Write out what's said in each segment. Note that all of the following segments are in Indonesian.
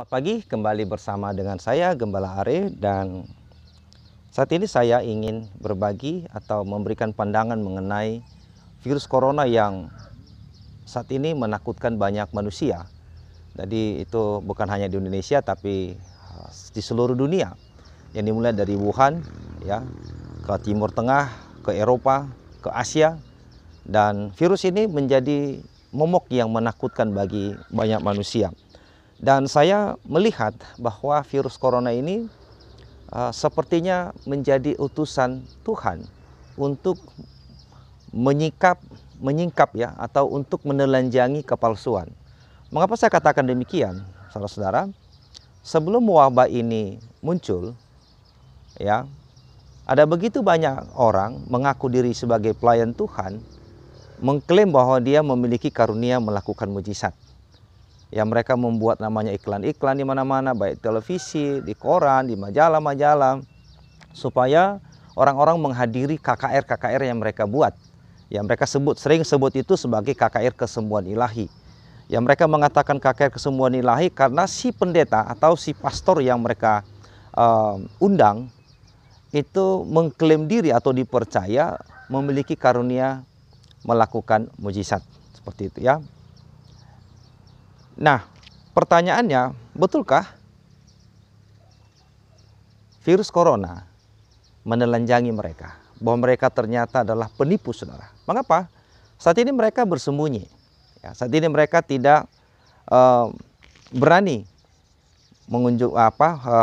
Selamat pagi, kembali bersama dengan saya Gembala Are, dan saat ini saya ingin berbagi atau memberikan pandangan mengenai virus corona yang saat ini menakutkan banyak manusia. Jadi itu bukan hanya di Indonesia tapi di seluruh dunia. Yang dimulai dari Wuhan ya, ke Timur Tengah, ke Eropa, ke Asia, dan virus ini menjadi momok yang menakutkan bagi banyak manusia. Dan saya melihat bahwa virus corona ini sepertinya menjadi utusan Tuhan untuk menyingkap ya, atau untuk menelanjangi kepalsuan. Mengapa saya katakan demikian, saudara-saudara? Sebelum wabah ini muncul, ya, ada begitu banyak orang mengaku diri sebagai pelayan Tuhan, mengklaim bahwa dia memiliki karunia melakukan mujizat. Ya, mereka membuat namanya iklan-iklan di mana-mana, baik televisi, di koran, di majalah-majalah, supaya orang-orang menghadiri KKR yang mereka buat. Ya, mereka sering sebut itu sebagai KKR kesembuhan ilahi. Ya, mereka mengatakan KKR kesembuhan ilahi karena si pendeta atau si pastor yang mereka undang itu mengklaim diri atau dipercaya memiliki karunia melakukan mujizat. Seperti itu ya. Nah, pertanyaannya, betulkah virus corona menelanjangi mereka? Bahwa mereka ternyata adalah penipu, saudara. Mengapa? Saat ini mereka bersembunyi. Ya, saat ini mereka tidak berani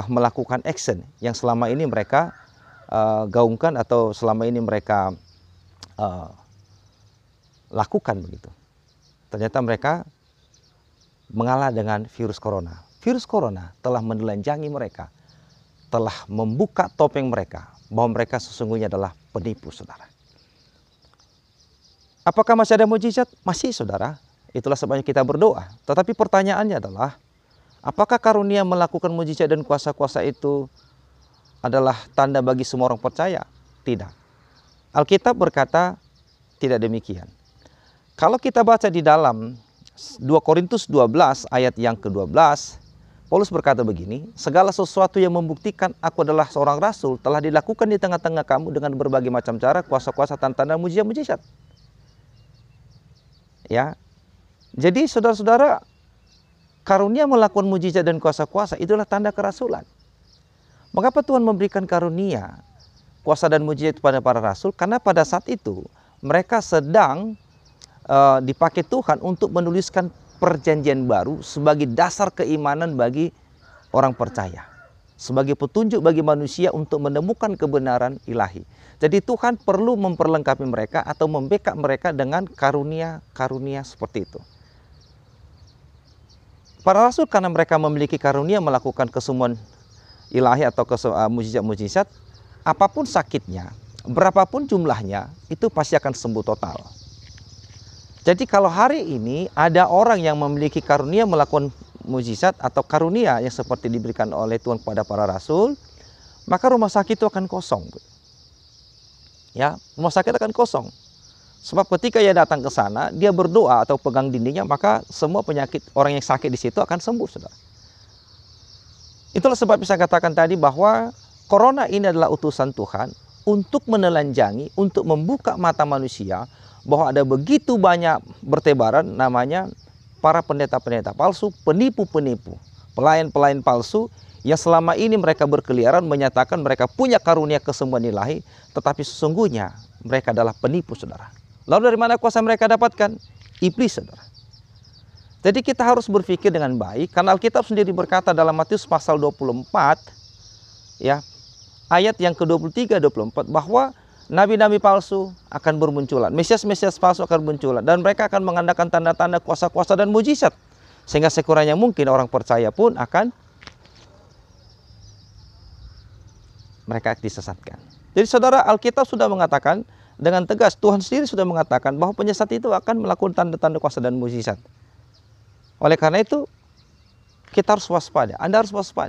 melakukan action yang selama ini mereka gaungkan atau selama ini mereka lakukan begitu. Ternyata mereka mengalah dengan virus corona. Virus corona telah menelanjangi mereka, telah membuka topeng mereka, bahwa mereka sesungguhnya adalah penipu, saudara. Apakah masih ada mujizat? Masih, saudara. Itulah sebabnya kita berdoa. Tetapi pertanyaannya adalah, apakah karunia melakukan mujizat dan kuasa-kuasa itu adalah tanda bagi semua orang percaya? Tidak. Alkitab berkata tidak demikian. Kalau kita baca di dalam 2 Korintus 12 ayat yang ke-12, Paulus berkata begini, segala sesuatu yang membuktikan aku adalah seorang rasul telah dilakukan di tengah-tengah kamu dengan berbagai macam cara, kuasa-kuasa, tanda-tanda, mujizat-mujizat. Ya. Jadi saudara-saudara, karunia melakukan mujizat dan kuasa-kuasa itulah tanda kerasulan. Mengapa Tuhan memberikan karunia, kuasa dan mujizat kepada para rasul? Karena pada saat itu mereka sedang dipakai Tuhan untuk menuliskan perjanjian baru sebagai dasar keimanan bagi orang percaya, sebagai petunjuk bagi manusia untuk menemukan kebenaran ilahi. Jadi Tuhan perlu memperlengkapi mereka atau membackup mereka dengan karunia-karunia seperti itu. Para rasul karena mereka memiliki karunia melakukan kesembuhan ilahi atau mujizat-mujizat, apapun sakitnya, berapapun jumlahnya, itu pasti akan sembuh total. Jadi kalau hari ini ada orang yang memiliki karunia melakukan mujizat atau karunia yang seperti diberikan oleh Tuhan kepada para rasul, maka rumah sakit itu akan kosong. Ya, rumah sakit akan kosong. Sebab ketika ia datang ke sana, dia berdoa atau pegang dindingnya, maka semua penyakit orang yang sakit di situ akan sembuh, saudara. Itulah sebab saya katakan tadi bahwa corona ini adalah utusan Tuhan untuk menelanjangi, untuk membuka mata manusia, bahwa ada begitu banyak bertebaran namanya para pendeta-pendeta palsu, penipu-penipu, pelayan-pelayan palsu yang selama ini mereka berkeliaran menyatakan mereka punya karunia kesembuhan ilahi, tetapi sesungguhnya mereka adalah penipu, saudara. Lalu dari mana kuasa mereka dapatkan? Iblis, saudara. Jadi kita harus berpikir dengan baik, karena Alkitab sendiri berkata dalam Matius pasal 24 ya, ayat yang ke-23-24 bahwa nabi-nabi palsu akan bermunculan, mesias-mesias palsu akan bermunculan, dan mereka akan mengadakan tanda-tanda, kuasa-kuasa dan mujizat, sehingga sekurangnya mungkin orang percaya pun akan mereka disesatkan. Jadi saudara, Alkitab sudah mengatakan dengan tegas, Tuhan sendiri sudah mengatakan bahwa penyesat itu akan melakukan tanda-tanda kuasa dan mujizat. Oleh karena itu kita harus waspada, Anda harus waspada.